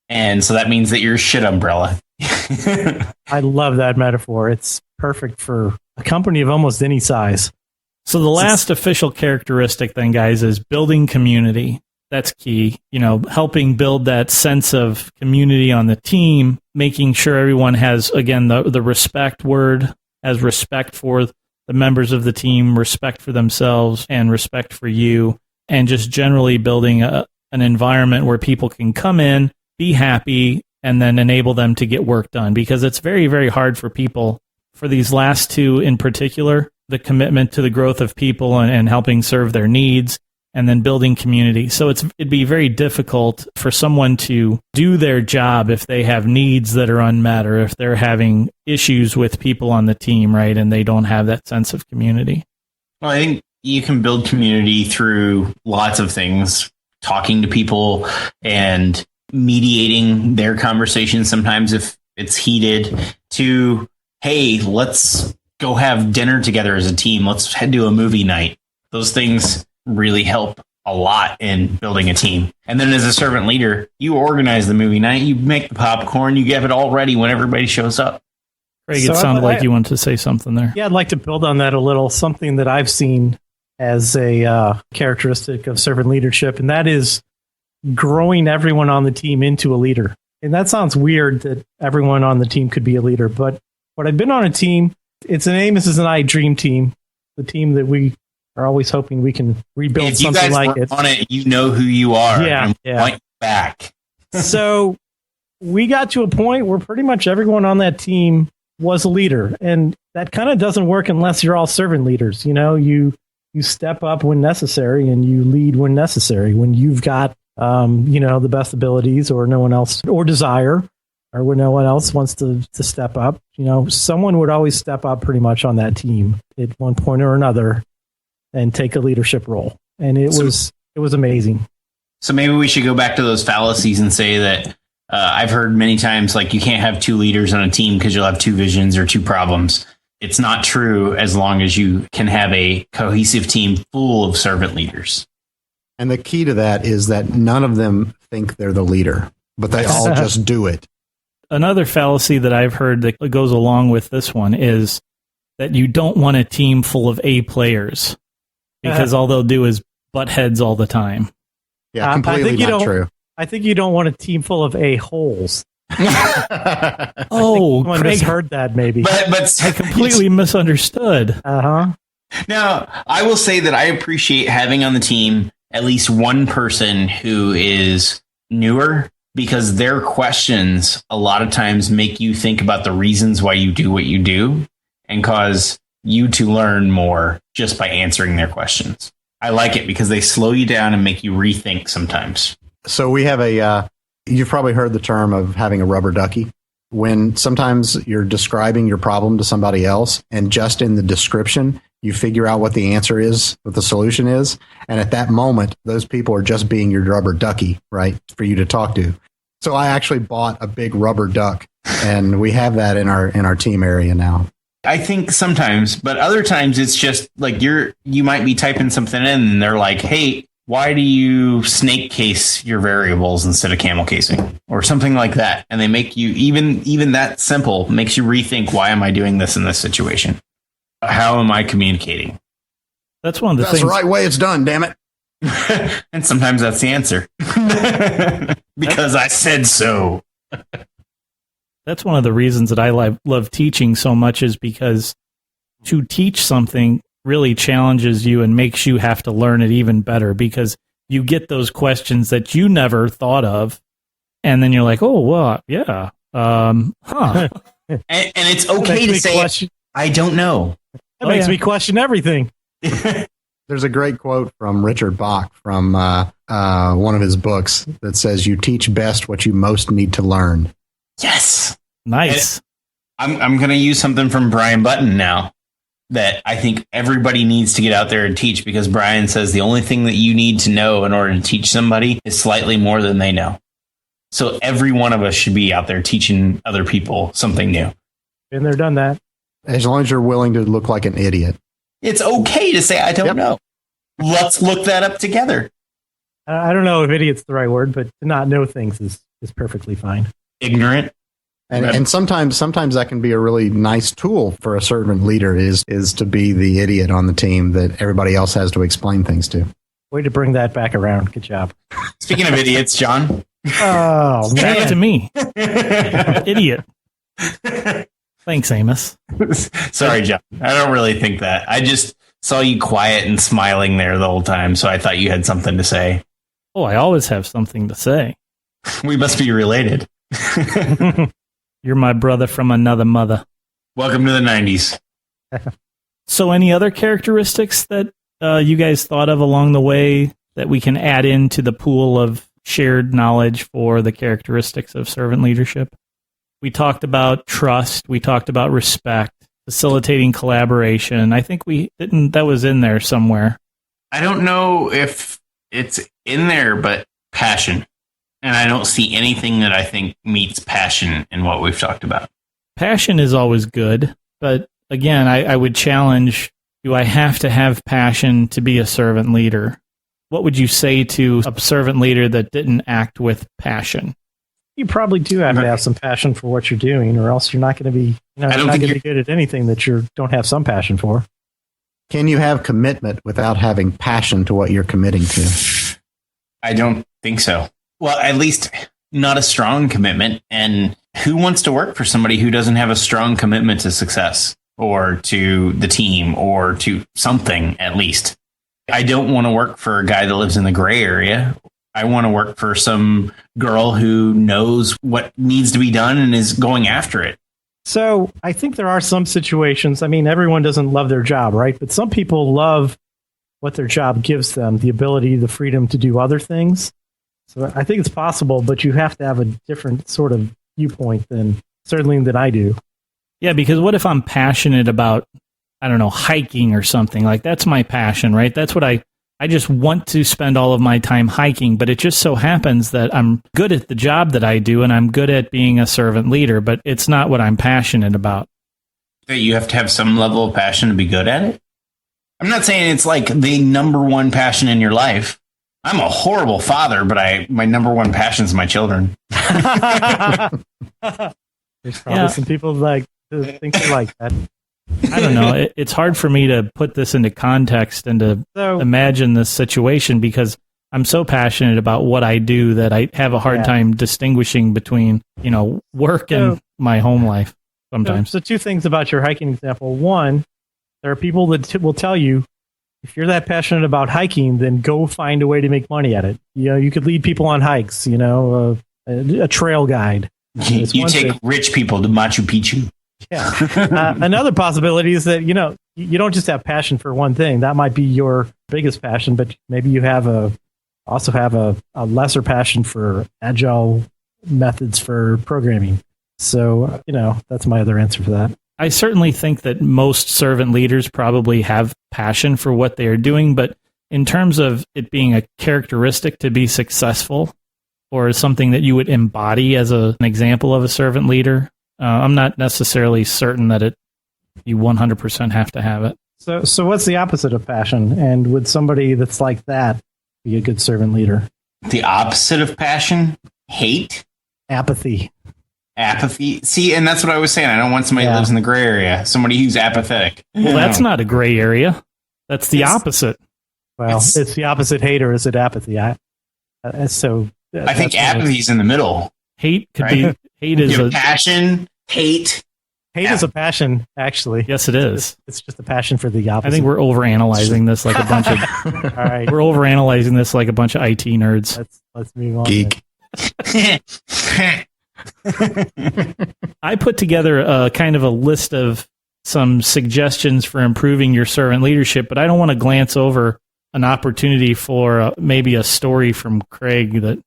And so that means that you're a shit umbrella. I love that metaphor. It's perfect for a company of almost any size. So the last official characteristic then, guys, is building community. That's key. Helping build that sense of community on the team, making sure everyone has, again, the respect word, has respect for the members of the team, respect for themselves, and respect for you, and just generally building an environment where people can come in, be happy, and then enable them to get work done. Because it's very, very hard for people, for these last two in particular, the commitment to the growth of people and helping serve their needs, and then building community. So it'd be very difficult for someone to do their job if they have needs that are unmet, or if they're having issues with people on the team, right? And they don't have that sense of community. Well, I think you can build community through lots of things, talking to people and mediating their conversation sometimes if it's heated, to, hey, let's go have dinner together as a team. Let's head to a movie night. Those things really help a lot in building a team. And then as a servant leader, you organize the movie night, you make the popcorn, you get it all ready when everybody shows up. Craig, it sounded like you wanted to say something there. Yeah, I'd like to build on that a little. Something that I've seen as a characteristic of servant leadership, and that is growing everyone on the team into a leader. And that sounds weird that everyone on the team could be a leader, but I've been on a team. It's an Amos and I dream team, the team that we are always hoping we can rebuild if something you guys like it. On it, you know who you are. Yeah, Point back. So we got to a point where pretty much everyone on that team was a leader, and that kind of doesn't work unless you're all servant leaders. You step up when necessary, and you lead when necessary. When you've got the best abilities, or no one else, or desire, or when no one else wants to step up, someone would always step up pretty much on that team at one point or another and take a leadership role. And it was amazing. So maybe we should go back to those fallacies and say that I've heard many times, like, you can't have two leaders on a team because you'll have two visions or two problems. It's not true as long as you can have a cohesive team full of servant leaders. And the key to that is that none of them think they're the leader, but they all just do it. Another fallacy that I've heard that goes along with this one is that you don't want a team full of A players, because all they'll do is butt heads all the time. Yeah, completely not true. I think you don't want a team full of A-holes. Oh, I misheard that maybe. But I completely misunderstood. Uh-huh. Now, I will say that I appreciate having on the team at least one person who is newer, because their questions a lot of times make you think about the reasons why you do what you do and cause you to learn more just by answering their questions. I like it because they slow you down and make you rethink sometimes. So we have you've probably heard the term of having a rubber ducky. When sometimes you're describing your problem to somebody else, and just in the description, you figure out what the answer is, what the solution is. And at that moment, those people are just being your rubber ducky, right, for you to talk to. So I actually bought a big rubber duck, and we have that in our team area now. I think sometimes, but other times it's just like you might be typing something in and they're like, hey, why do you snake case your variables instead of camel casing or something like that? And they make you, even that simple makes you rethink, why am I doing this in this situation? How am I communicating? That's one of the things. That's the right way it's done, damn it. And sometimes that's the answer. Because I said so. That's one of the reasons that I love teaching so much, is because to teach something really challenges you and makes you have to learn it even better, because you get those questions that you never thought of. And then you're like, oh, well, yeah. And it's okay to say, I don't know. That makes me question everything. There's a great quote from Richard Bach from one of his books that says, "You teach best what you most need to learn." Yes. Nice. I'm going to use something from Brian Button now that I think everybody needs to get out there and teach, because Brian says the only thing that you need to know in order to teach somebody is slightly more than they know. So every one of us should be out there teaching other people something new. Been there, done that. As long as you're willing to look like an idiot. It's okay to say, I don't know. Let's look that up together. I don't know if idiot's the right word, but to not know things is perfectly fine. Ignorant. And sometimes that can be a really nice tool for a servant leader is to be the idiot on the team that everybody else has to explain things to. Way to bring that back around. Good job. Speaking of idiots, John. Oh, Back man. to me. Idiot. Thanks, Amos. Sorry, John. I don't really think that. I just saw you quiet and smiling there the whole time, so I thought you had something to say. Oh, I always have something to say. We must be related. You're my brother from another mother. Welcome to the 90s. So any other characteristics that you guys thought of along the way that we can add into the pool of shared knowledge for the characteristics of servant leadership? We talked about trust. We talked about respect, facilitating collaboration. I think that was in there somewhere. I don't know if it's in there, but passion. And I don't see anything that I think meets passion in what we've talked about. Passion is always good, but again, I would challenge, do I have to have passion to be a servant leader? What would you say to a servant leader that didn't act with passion? You probably do have to have some passion for what you're doing, or else you're not going to be, you're not going to be good at anything that you don't have some passion for. Can you have commitment without having passion to what you're committing to? I don't think so. Well, at least not a strong commitment. And who wants to work for somebody who doesn't have a strong commitment to success or to the team or to something, at least? I don't want to work for a guy that lives in the gray area. I want to work for some girl who knows what needs to be done and is going after it. So I think there are some situations. I mean, everyone doesn't love their job, right? But some people love what their job gives them, the ability, the freedom to do other things. So I think it's possible, but you have to have a different sort of viewpoint than I do. Yeah, because what if I'm passionate about, I don't know, hiking or something? Like, that's my passion, right? That's what I just want to spend all of my time hiking, but it just so happens that I'm good at the job that I do and I'm good at being a servant leader, but it's not what I'm passionate about. That you have to have some level of passion to be good at it? I'm not saying it's like the number one passion in your life. I'm a horrible father, but my number one passion is my children. There's probably some people think they like that. I don't know. It's hard for me to put this into context and to imagine this situation because I'm so passionate about what I do that I have a hard time distinguishing between, work and my home life sometimes. So two things about your hiking example. One, there are people that will tell you, if you're that passionate about hiking, then go find a way to make money at it. You could lead people on hikes, a trail guide. You take rich people to Machu Picchu. Yeah. Another possibility is that, you don't just have passion for one thing. That might be your biggest passion, but maybe you also have a lesser passion for agile methods for programming. So, that's my other answer for that. I certainly think that most servant leaders probably have passion for what they are doing, but in terms of it being a characteristic to be successful or something that you would embody as an example of a servant leader, I'm not necessarily certain that you 100% have to have it. So what's the opposite of passion? And would somebody that's like that be a good servant leader? The opposite of passion? Hate? Apathy. See, and that's what I was saying. I don't want somebody who lives in the gray area. Somebody who's apathetic. Well, that's not a gray area. That's the opposite. Well, it's the opposite hate, or is it apathy? I think apathy's in the middle. Hate could be. Hate is a passion. Hate. Hate is a passion, actually. Yes, it is. It's just a passion for the opposite. I think we're overanalyzing this like a bunch of. All right. We're overanalyzing this like a bunch of IT nerds. Let's move on. Geek. I put together a kind of a list of some suggestions for improving your servant leadership, but I don't want to glance over an opportunity for maybe a story from Craig that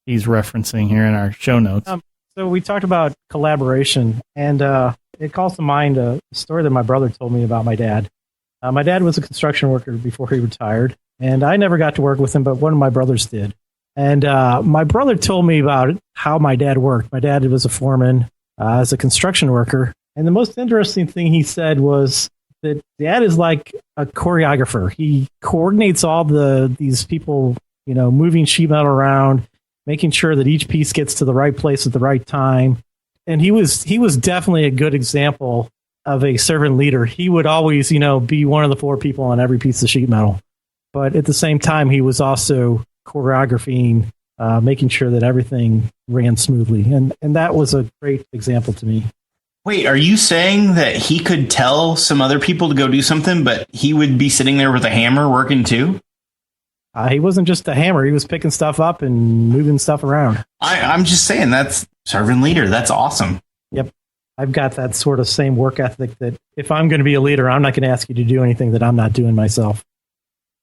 he's referencing here in our show notes. So we talked about collaboration, and it calls to mind a story that my brother told me about my dad. My dad was a construction worker before he retired, and I never got to work with him, but one of my brothers did. And my brother told me about how my dad worked. My dad was a foreman as a construction worker. And the most interesting thing he said was that Dad is like a choreographer. He coordinates all these people, moving sheet metal around, making sure that each piece gets to the right place at the right time. And he was definitely a good example of a servant leader. He would always, be one of the 4 people on every piece of sheet metal. But at the same time, he was also choreographing, making sure that everything ran smoothly. And that was a great example to me. Wait, are you saying that he could tell some other people to go do something, but he would be sitting there with a hammer working too? He wasn't just a hammer. He was picking stuff up and moving stuff around. I'm just saying, that's servant leader. That's awesome. Yep. I've got that sort of same work ethic that if I'm going to be a leader, I'm not going to ask you to do anything that I'm not doing myself.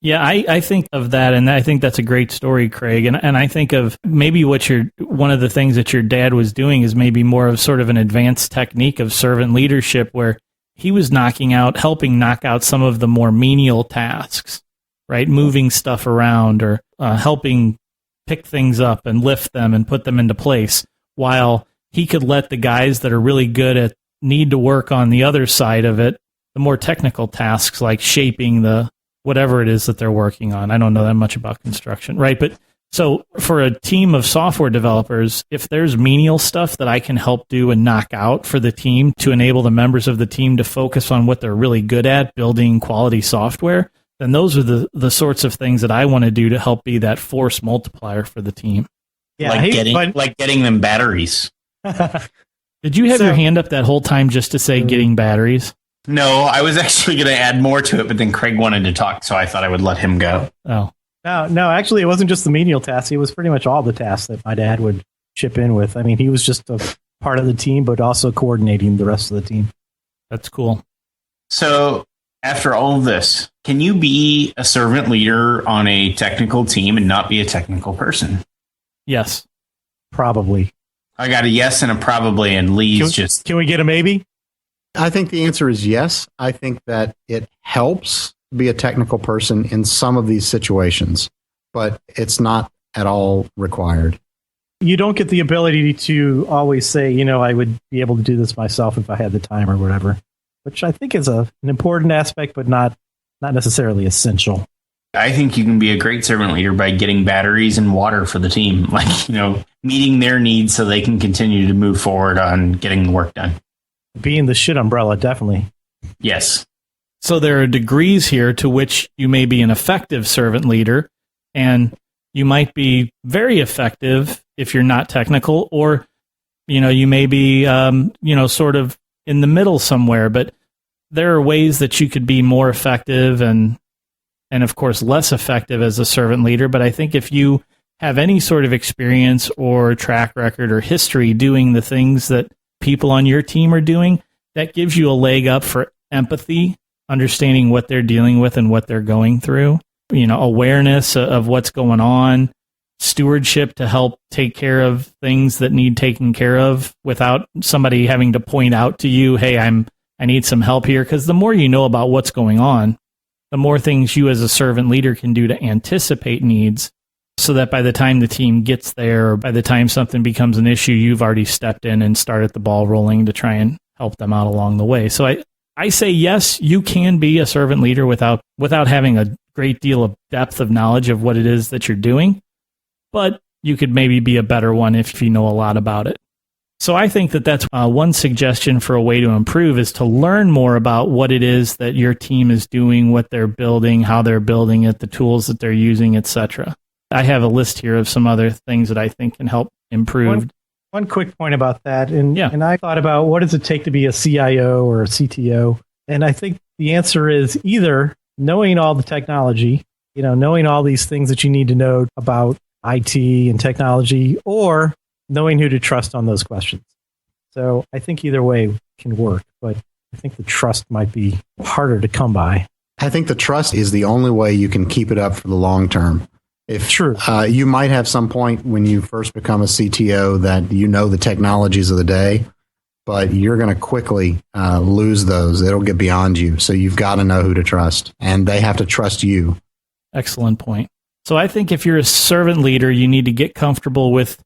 Yeah, I think of that, and I think that's a great story, Craig. And I think of maybe one of the things that your dad was doing is maybe more of sort of an advanced technique of servant leadership, where he was helping knock out some of the more menial tasks, right? Moving stuff around or helping pick things up and lift them and put them into place, while he could let the guys that are really good at need to work on the other side of it, the more technical tasks like shaping the whatever it is that they're working on. I don't know that much about construction, right? But so for a team of software developers, if there's menial stuff that I can help do and knock out for the team to enable the members of the team to focus on what they're really good at, building quality software, then those are the sorts of things that I want to do to help be that force multiplier for the team. Yeah, like getting them batteries. Did you have your hand up that whole time just to say getting batteries? No, I was actually going to add more to it, but then Craig wanted to talk, so I thought I would let him go. Oh. No, actually, it wasn't just the menial tasks. It was pretty much all the tasks that my dad would chip in with. I mean, he was just a part of the team, but also coordinating the rest of the team. That's cool. So after all of this, can you be a servant leader on a technical team and not be a technical person? Yes. Probably. I got a yes and a probably, and Lee's Can we get a maybe? I think the answer is yes. I think that it helps be a technical person in some of these situations, but it's not at all required. You don't get the ability to always say, I would be able to do this myself if I had the time or whatever, which I think is an important aspect, but not necessarily essential. I think you can be a great servant leader by getting batteries and water for the team, meeting their needs so they can continue to move forward on getting the work done. Being the shit umbrella, definitely. Yes. So there are degrees here to which you may be an effective servant leader, and you might be very effective if you're not technical, or, you may be, sort of in the middle somewhere, but there are ways that you could be more effective and of course less effective as a servant leader. But I think if you have any sort of experience or track record or history doing the things that people on your team are doing, that gives you a leg up for empathy, understanding what they're dealing with and what they're going through, awareness of what's going on, stewardship to help take care of things that need taken care of without somebody having to point out to you, hey, I need some help here. Because the more you know about what's going on, the more things you as a servant leader can do to anticipate needs, so that by the time the team gets there, or by the time something becomes an issue, you've already stepped in and started the ball rolling to try and help them out along the way. So I say, yes, you can be a servant leader without having a great deal of depth of knowledge of what it is that you're doing, but you could maybe be a better one if you know a lot about it. So I think that that's one suggestion for a way to improve is to learn more about what it is that your team is doing, what they're building, how they're building it, the tools that they're using, etc. I have a list here of some other things that I think can help improve. One quick point about that, and I thought about what does it take to be a CIO or a CTO, and I think the answer is either knowing all the technology, knowing all these things that you need to know about IT and technology, or knowing who to trust on those questions. So I think either way can work, but I think the trust might be harder to come by. I think the trust is the only way you can keep it up for the long term. True. You might have some point when you first become a CTO that you know the technologies of the day, but you're going to quickly lose those. It'll get beyond you. So you've got to know who to trust, and they have to trust you. Excellent point. So I think if you're a servant leader, you need to get comfortable with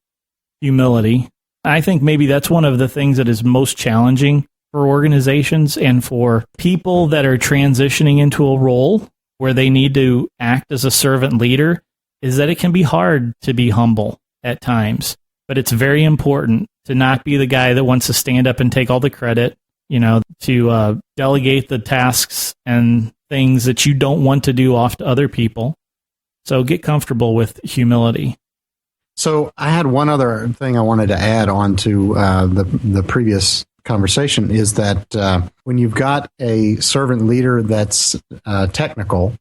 humility. I think maybe that's one of the things that is most challenging for organizations and for people that are transitioning into a role where they need to act as a servant leader, is that it can be hard to be humble at times. But it's very important to not be the guy that wants to stand up and take all the credit, to delegate the tasks and things that you don't want to do off to other people. So get comfortable with humility. So I had one other thing I wanted to add on to the previous conversation is that when you've got a servant leader that's technical,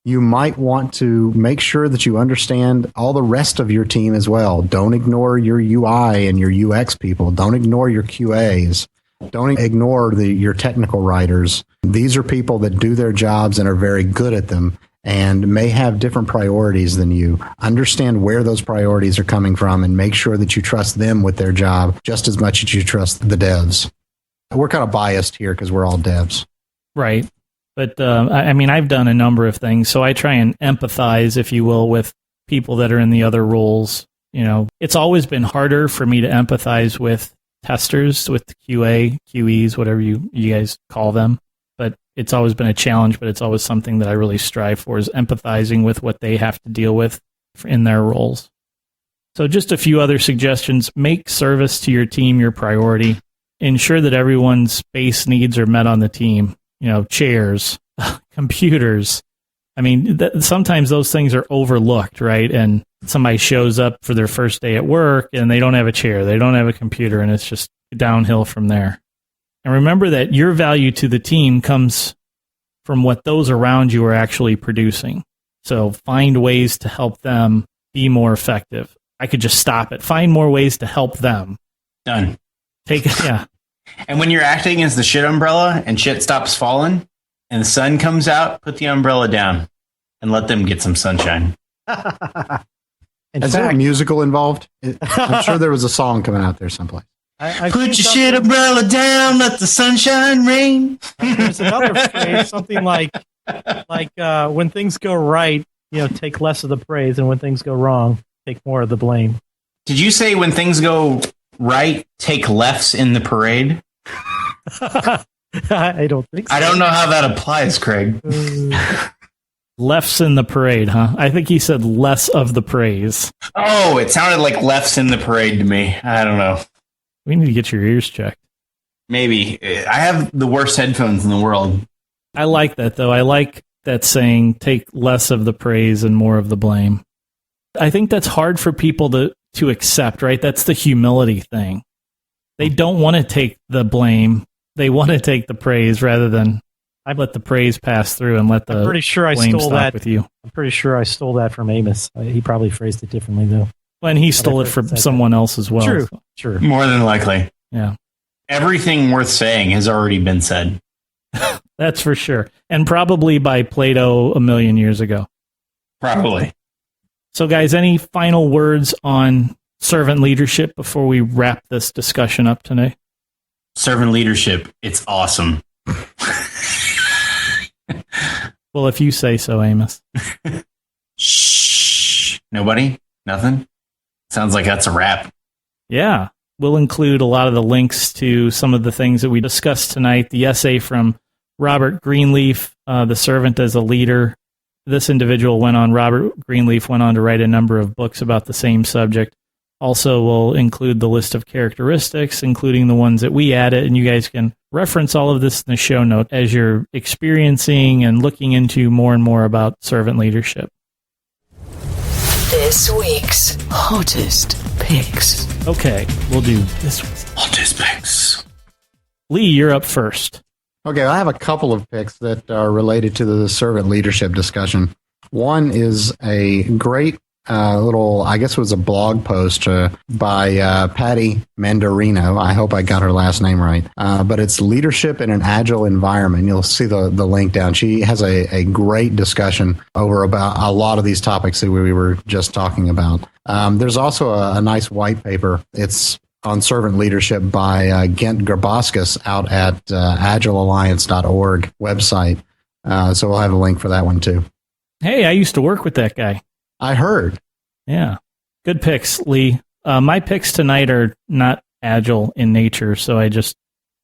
you might want to make sure that you understand all the rest of your team as well. Don't ignore your UI and your UX people. Don't ignore your QAs. Don't ignore your technical writers. These are people that do their jobs and are very good at them and may have different priorities than you. Understand where those priorities are coming from and make sure that you trust them with their job just as much as you trust the devs. We're kind of biased here because we're all devs. Right. But I've done a number of things, so I try and empathize, if you will, with people that are in the other roles. It's always been harder for me to empathize with testers, with QA, QEs, whatever you guys call them. But it's always been a challenge, but it's always something that I really strive for, is empathizing with what they have to deal with in their roles. So just a few other suggestions. Make service to your team your priority. Ensure that everyone's base needs are met on the team. Chairs, computers. Sometimes those things are overlooked, right? And somebody shows up for their first day at work and they don't have a chair, they don't have a computer, and it's just downhill from there. And remember that your value to the team comes from what those around you are actually producing. So find ways to help them be more effective. I could just stop it. Find more ways to help them. Done. Yeah. And when you're acting as the shit umbrella and shit stops falling and the sun comes out, put the umbrella down and let them get some sunshine. Is there a musical involved? I'm sure there was a song coming out there someplace. Put your shit umbrella down, let the sunshine rain. There's another phrase, something like when things go right, take less of the praise, and when things go wrong, take more of the blame. Did you say when things go right, take lefts in the parade? I don't think so. I don't know how that applies, Craig. Lefts in the parade, huh? I think he said less of the praise. Oh, it sounded like lefts in the parade to me. I don't know. We need to get your ears checked. Maybe. I have the worst headphones in the world. I like that, though. I like that saying, take less of the praise and more of the blame. I think that's hard for people to accept, right? That's the humility thing. They don't want to take the blame. They want to take the praise rather than let the praise pass through and let the I'm pretty sure blame I stole stop that with you. I'm pretty sure I stole that from Amos. He probably phrased it differently, though. Well, and he stole it from someone else as well. True, so. True. More than likely. Yeah. Everything worth saying has already been said. That's for sure. And probably by Plato 1,000,000 years ago. Probably. So, guys, any final words on servant leadership before we wrap this discussion up today? Servant leadership, it's awesome. Well, if you say so, Amos. Shh. Nobody? Nothing? Sounds like that's a wrap. Yeah. We'll include a lot of the links to some of the things that we discussed tonight. The essay from Robert Greenleaf, The Servant as a Leader. This individual Robert Greenleaf went on to write a number of books about the same subject. Also, we'll include the list of characteristics, including the ones that we added, and you guys can reference all of this in the show note as you're experiencing and looking into more and more about servant leadership. This week's hottest picks. Okay, we'll do this week's Hottest picks. Lee, you're up first. Okay, I have a couple of picks that are related to the servant leadership discussion. One is a great little, I guess it was a blog post by Patty Mandarino. I hope I got her last name right. But it's Leadership in an Agile Environment. You'll see the link down. She has a great discussion over about a lot of these topics that we were just talking about. There's also a nice white paper. It's on servant leadership by Gent Gerbauskas out at agilealliance.org website. So we'll have a link for that one too. Hey, I used to work with that guy. I heard. Yeah. Good picks, Lee. My picks tonight are not agile in nature, so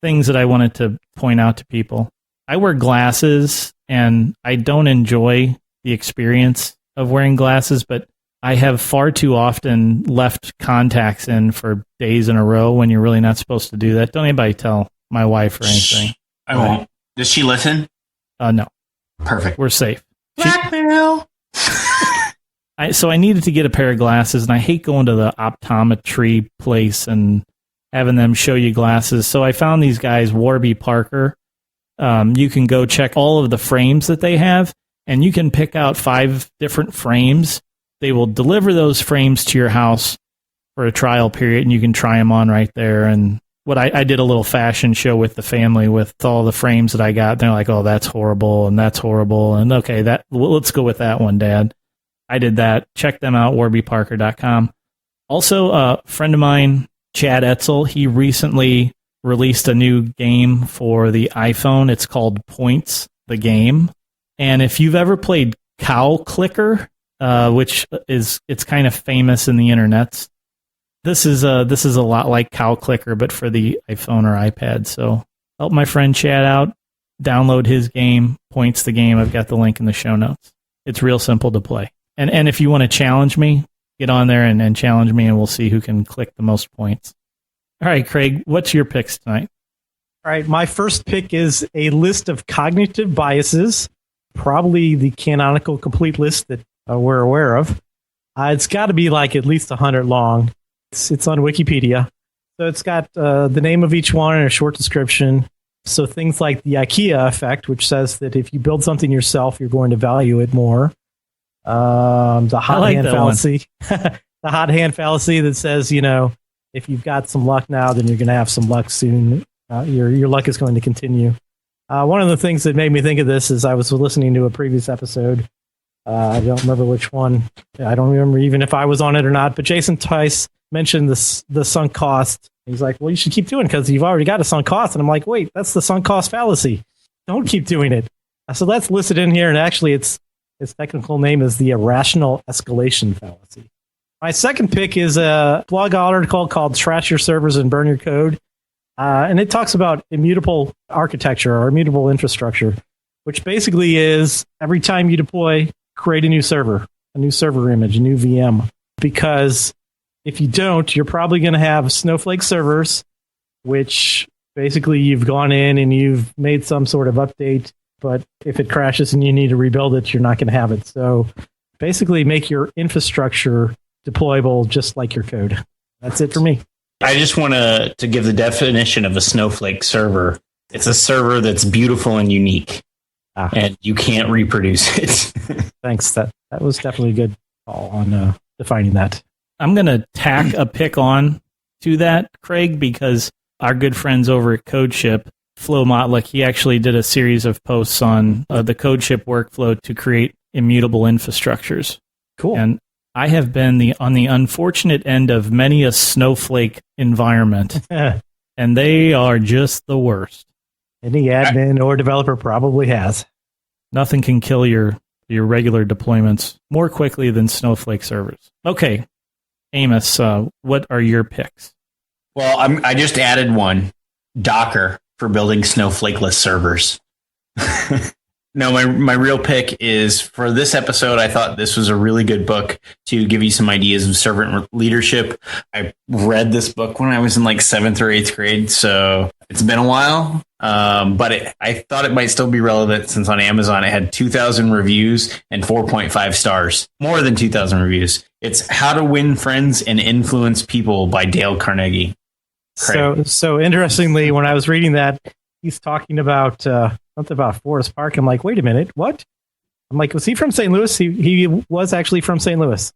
things that I wanted to point out to people. I wear glasses, and I don't enjoy the experience of wearing glasses, but I have far too often left contacts in for days in a row when you're really not supposed to do that. Don't anybody tell my wife or anything. I won't. Does she listen? No. Perfect. We're safe. Blackmail. So I needed to get a pair of glasses, and I hate going to the optometry place and having them show you glasses. So I found these guys, Warby Parker. You can go check all of the frames that they have, and you can pick out 5 different frames. They will deliver those frames to your house for a trial period, and you can try them on right there. And what I did a little fashion show with the family with all the frames that I got. They're like, "Oh, that's horrible, and that's horrible." And okay, let's go with that one, Dad. I did that. Check them out, warbyparker.com. Also, a friend of mine, Chad Etzel, he recently released a new game for the iPhone. It's called Points, the game. And if you've ever played Cow Clicker, which it's kind of famous in the internets, this is a lot like Cow Clicker, but for the iPhone or iPad. So help my friend Chad out. Download his game, Points, the game. I've got the link in the show notes. It's real simple to play. And if you want to challenge me, get on there and challenge me, and we'll see who can click the most points. All right, Craig, what's your picks tonight? All right, my first pick is a list of cognitive biases, probably the canonical complete list that we're aware of. It's got to be like at least 100 long. It's on Wikipedia. So it's got the name of each one and a short description. So things like the IKEA effect, which says that if you build something yourself, you're going to value it more. The hot hand fallacy, the hot hand fallacy that says, if you've got some luck now, then you're going to have some luck soon. Your luck is going to continue. One of the things that made me think of this is I was listening to a previous episode. I don't remember which one. I don't remember even if I was on it or not, but Jason Tice mentioned the sunk cost. He's like, well, you should keep doing it because you've already got a sunk cost. And I'm like, wait, that's the sunk cost fallacy. Don't keep doing it. So that's listed in here. And actually, its technical name is the irrational escalation fallacy. My second pick is a blog article called Trash Your Servers and Burn Your Code. And it talks about immutable architecture or immutable infrastructure, which basically is every time you deploy, create a new server image, a new VM. Because if you don't, you're probably going to have Snowflake servers, which basically you've gone in and you've made some sort of update. But if it crashes and you need to rebuild it, you're not going to have it. So basically make your infrastructure deployable just like your code. That's it for me. I just want to give the definition of a Snowflake server. It's a server that's beautiful and unique, and you can't reproduce it. Thanks. That was definitely a good call on defining that. I'm going to tack a pick on to that, Craig, because our good friends over at CodeShip, Flo Motlick, he actually did a series of posts on the CodeShip workflow to create immutable infrastructures. Cool. And I have been on the unfortunate end of many a Snowflake environment, and they are just the worst. Any admin or developer probably has. Nothing can kill your regular deployments more quickly than Snowflake servers. Okay, Amos, what are your picks? Well, I just added one, Docker, for building Snowflakeless servers. No, my real pick is for this episode. I thought this was a really good book to give you some ideas of servant leadership. I read this book when I was in like 7th or 8th grade, so it's been a while. But I thought it might still be relevant since on Amazon it had 2,000 reviews and 4.5 stars. More than 2,000 reviews. It's How to Win Friends and Influence People by Dale Carnegie. So interestingly, when I was reading that, he's talking about something about Forest Park. I'm like, wait a minute, what? I'm like, was he from St. Louis? He was actually from St. Louis.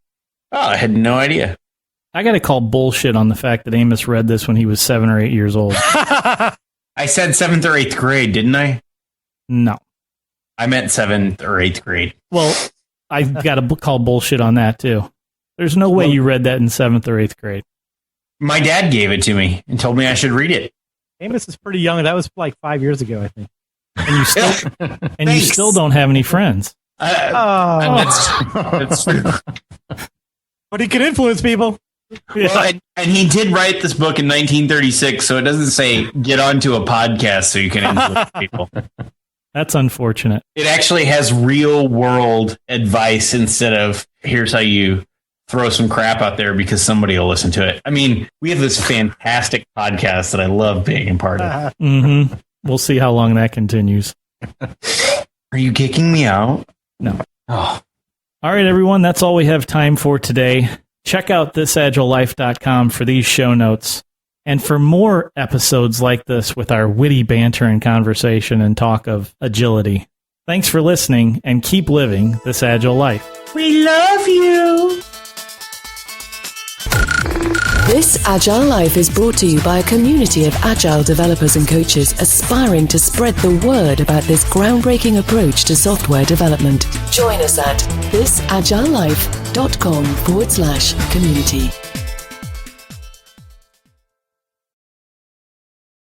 Oh, I had no idea. I got to call bullshit on the fact that Amos read this when he was 7 or 8 years old. I said 7th or 8th grade, didn't I? No. I meant 7th or 8th grade. Well, I've got to call bullshit on that, too. There's no way you read that in 7th or 8th grade. My dad gave it to me and told me I should read it. Amos is pretty young. That was like 5 years ago, I think. And you still don't have any friends. That's true. But he can influence people. Well, and he did write this book in 1936, so it doesn't say get onto a podcast so you can influence people. That's unfortunate. It actually has real world advice instead of here's how you throw some crap out there because somebody will listen to it. I mean, we have this fantastic podcast that I love being a part of. Mm-hmm. We'll see how long that continues. Are you kicking me out? No. Oh. All right, everyone. That's all we have time for today. Check out thisagilelife.com for these show notes and for more episodes like this with our witty banter and conversation and talk of agility. Thanks for listening and keep living this agile life. We love you. This Agile Life is brought to you by a community of Agile developers and coaches aspiring to spread the word about this groundbreaking approach to software development. Join us at thisagilelife.com/community.